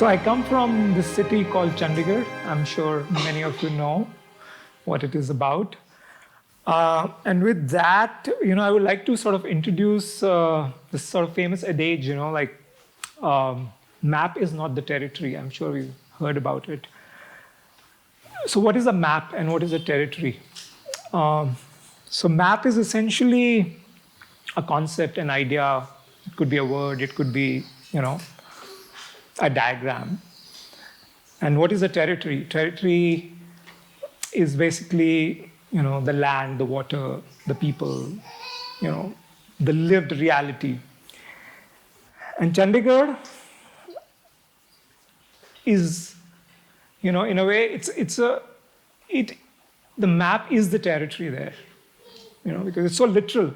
So I come from this city called Chandigarh. I'm sure many of you know what it is about. And with that, I would like to sort of introduce this sort of famous adage, map is not the territory. I'm sure you've heard about it. So what is a map and what is a territory? So map is essentially a concept, an idea. It could be a word, it could be, a diagram. And what is a territory? Territory is basically, the land, the water, the people, the lived reality. And Chandigarh is, in a way, the map is the territory there, because it's so literal.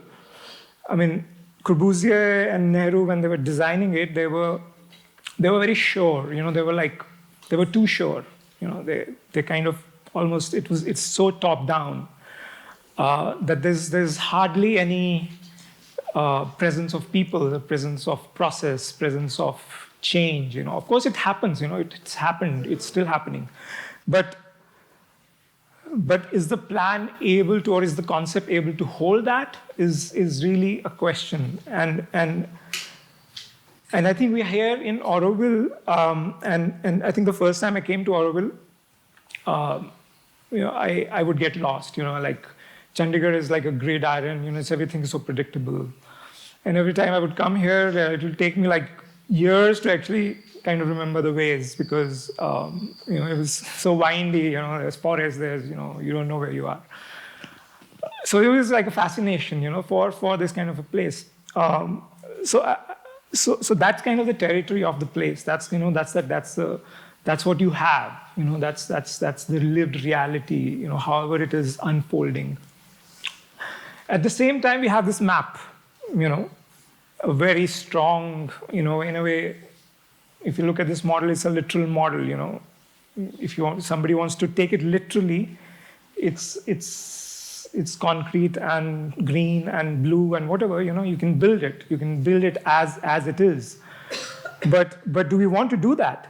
I mean, Corbusier and Nehru, when they were designing it, they were very sure. They were too sure. They kind of almost it's so top down that there's hardly any presence of people, the presence of process, presence of change. Of course it happens. It's happened. It's still happening, but is the plan able to, or is the concept able to hold that? Is really a question. And I think we're here in Auroville, and I think the first time I came to Auroville, I would get lost. Like Chandigarh is like a gridiron. Everything is so predictable, and every time I would come here, it will take me like years to actually kind of remember the ways, because it was so windy. There's forests, there's you don't know where you are. So it was like a fascination, for this kind of a place. So that's kind of the territory of the place. That's that's what you have. That's the lived reality. However it is unfolding. At the same time, we have this map. A very strong. In a way, if you look at this model, it's a literal model. If somebody wants to take it literally, it's concrete and green and blue and whatever, you can build it. You can build it as it is. But do we want to do that?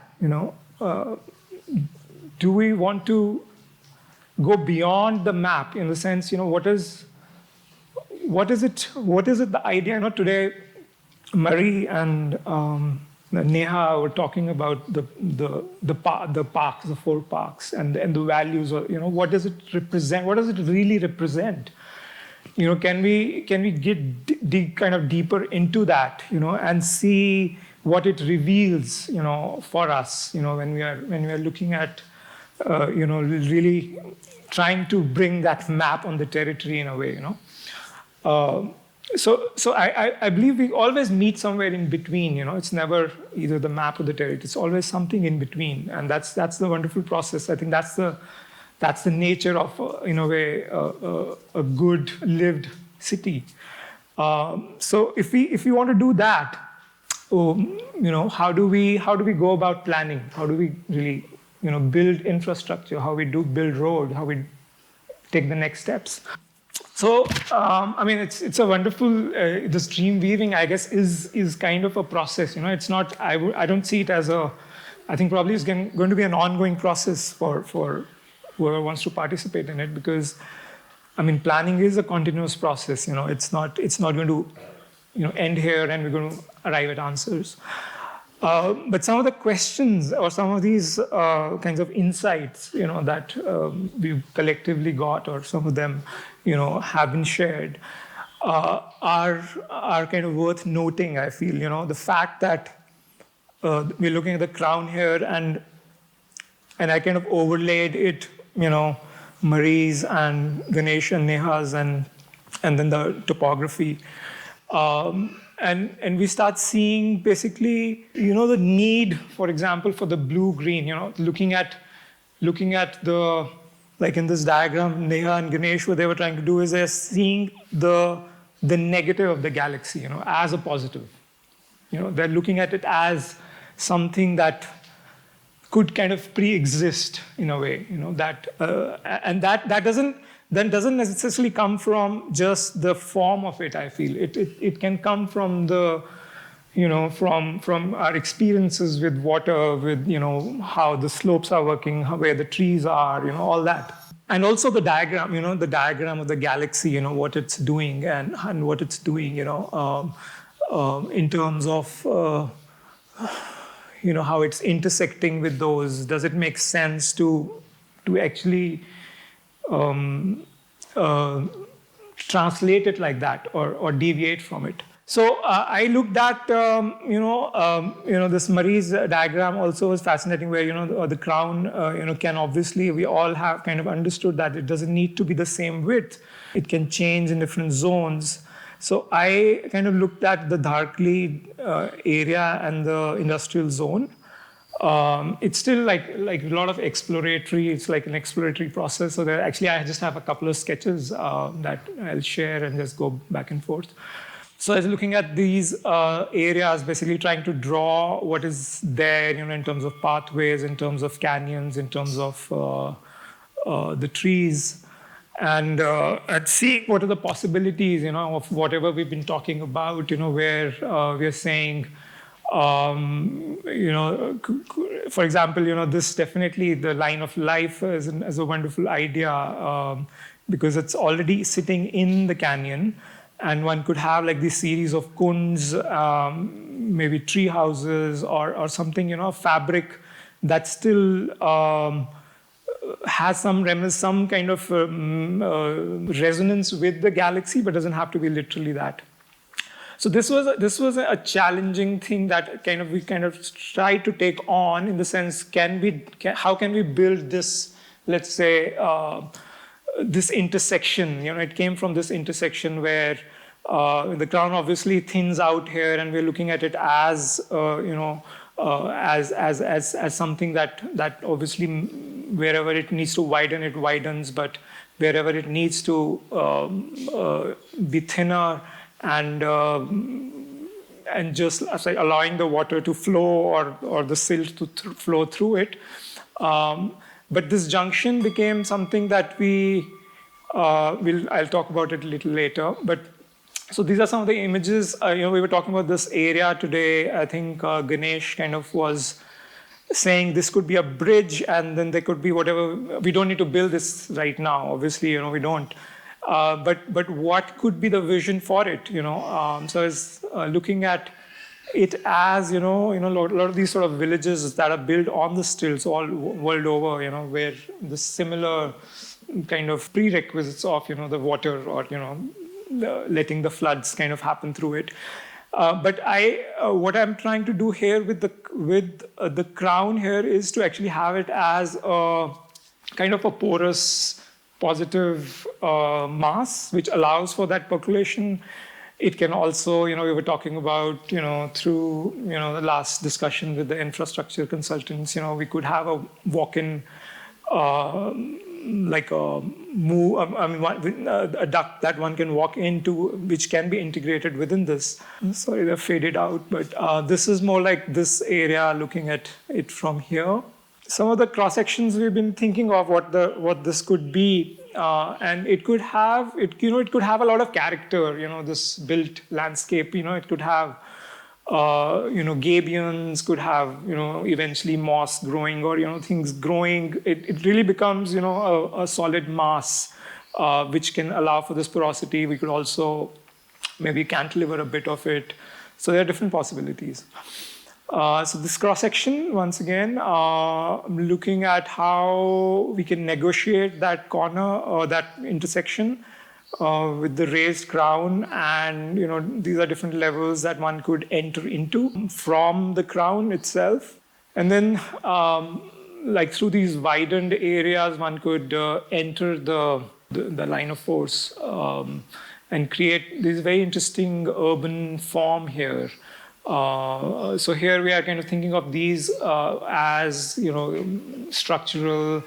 Do we want to go beyond the map in the sense, what is it the idea? Today, Marie and Neha were talking about the parks, the 4 parks, and the values. What does it represent? What does it really represent? Can we get kind of deeper into that? And see what it reveals. For us. When we are looking at, really trying to bring that map on the territory in a way. So I believe we always meet somewhere in between. It's never either the map or the territory. It's always something in between, and that's the wonderful process. I think that's the nature of, in a way, a good lived city. So if we want to do that, how do we go about planning? How do we really build infrastructure? How we do build road? How we take the next steps? So, it's a wonderful, this Dreamweaving, I guess, is kind of a process. It's not, I don't see it as I think probably it's going to be an ongoing process for whoever wants to participate in it, because, planning is a continuous process. It's not going to, end here and we're going to arrive at answers. But some of the questions or some of these kinds of insights, that we've collectively got, or some of them, have been shared, are kind of worth noting, I feel. The fact that we're looking at the crown here, and I kind of overlaid it, Marie's and Ganesh and Neha's, and then the topography. And we start seeing basically, the need, for example, for the blue-green, looking at the, like in this diagram, Neha and Ganesh, what they were trying to do is they're seeing the negative of the galaxy, as a positive. They're looking at it as something that could kind of pre-exist in a way, that, and that doesn't necessarily come from just the form of it, I feel. It can come from the, from our experiences with water, with how the slopes are working, where the trees are, all that. And also the diagram, the diagram of the galaxy, what it's doing and what it's doing, in terms of how it's intersecting with those. Does it make sense to actually translate it like that, or deviate from it? So I looked at, this Marie's diagram also was fascinating, where, the crown, can obviously, we all have kind of understood that it doesn't need to be the same width. It can change in different zones. So I kind of looked at the Dharkli area and the industrial zone. It's still like a lot of exploratory, it's like an exploratory process. So there, actually, I just have a couple of sketches that I'll share and just go back and forth. So I was looking at these areas, basically trying to draw what is there, in terms of pathways, in terms of canyons, in terms of the trees, and seeing what are the possibilities, of whatever we've been talking about, where we're saying, for example, this definitely, the line of life is a wonderful idea, because it's already sitting in the canyon. And one could have like this series of kunds, maybe tree houses or something, fabric that still has some kind of resonance with the galaxy, but doesn't have to be literally that. So this was a challenging thing that we tried to take on, in the sense, how can we build this, let's say, this intersection. It came from this intersection where the crown obviously thins out here, and we're looking at it as as something that obviously, wherever it needs to widen, it widens, but wherever it needs to be thinner and just allowing the water to flow, or the silt to flow through it. But this junction became something that I'll talk about it a little later. But so these are some of the images. We were talking about this area today. I think Ganesh kind of was saying this could be a bridge, and then there could be whatever. We don't need to build this right now. Obviously, we don't. But what could be the vision for it? So I was looking at it as, a lot of these sort of villages that are built on the stilts all world over, where the similar kind of prerequisites of, the water, or, letting the floods kind of happen through it. But what I'm trying to do here with the crown here is to actually have it as a kind of a porous, positive mass, which allows for that percolation. It can also, we were talking about, through, the last discussion with the infrastructure consultants, we could have a walk-in, like a a duct that one can walk into, which can be integrated within this. Sorry, they're faded out, but this is more like this area, looking at it from here. Some of the cross sections we've been thinking of what this could be, and it could have a lot of character. This built landscape. It could have gabions, could have eventually moss growing, or things growing. It really becomes a solid mass, which can allow for this porosity. We could also maybe cantilever a bit of it. So there are different possibilities. So this cross-section, once again, looking at how we can negotiate that corner or that intersection with the raised crown, and these are different levels that one could enter into from the crown itself. And then like through these widened areas, one could enter the line of force and create this very interesting urban form here. So here we are kind of thinking of these as structural,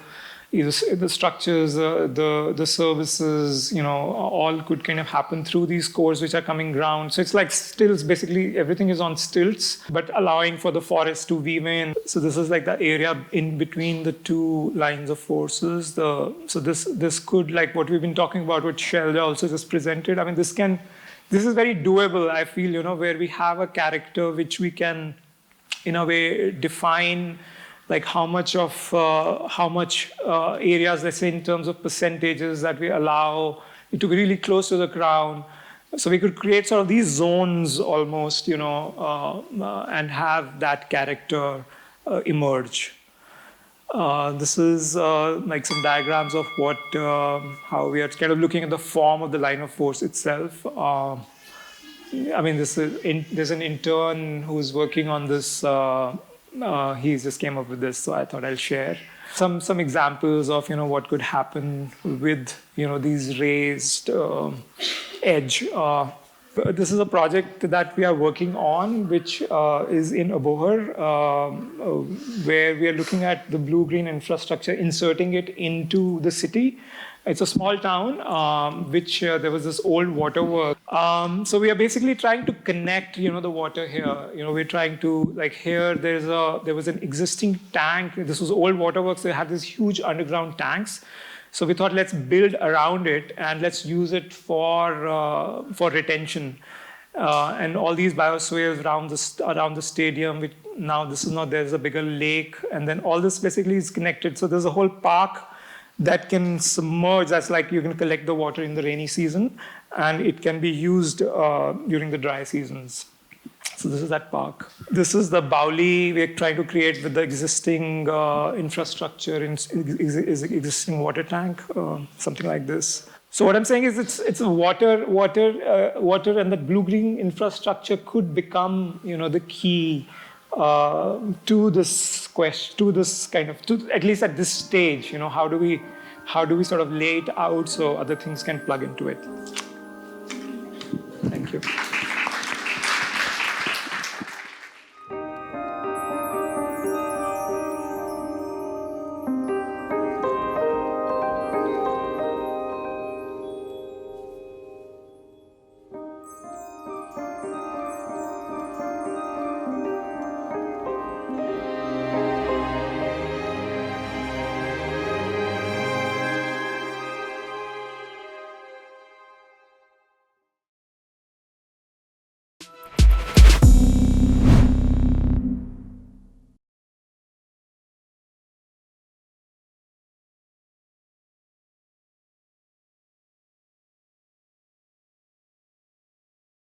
either the structures, the services, all could kind of happen through these cores which are coming ground. So it's like stilts, basically everything is on stilts, but allowing for the forest to weave in. So this is like the area in between the two lines of forces. So this could, like what we've been talking about, what Shelda also just presented. I mean, this can this is very doable, I feel, where we have a character which we can, in a way, define like how much areas, let's say in terms of percentages that we allow it to be really close to the ground. So we could create sort of these zones almost, and have that character emerge. This is like some diagrams of how we are kind of looking at the form of the line of force itself. I mean, there's an intern who's working on this. He just came up with this, so I thought I'll share some examples of what could happen with these raised edge. This is a project that we are working on, which is in Abohar, where we are looking at the blue-green infrastructure, inserting it into the city. It's a small town, which there was this old waterwork. So we are basically trying to connect, the water here. We're trying to, like here, there was an existing tank. This was old waterworks. They had these huge underground tanks. So we thought, let's build around it and let's use it for retention. And all these biospheres around the stadium. Now there's a bigger lake, and then all this basically is connected. So there's a whole park that can submerge. That's like you can collect the water in the rainy season, and it can be used during the dry seasons. So this is that park. This is the Bauli we're trying to create with the existing infrastructure, existing water tank, something like this. So what I'm saying is it's a water, and that blue-green infrastructure could become, the key to this question, at least at this stage, how do we sort of lay it out so other things can plug into it? Thank you.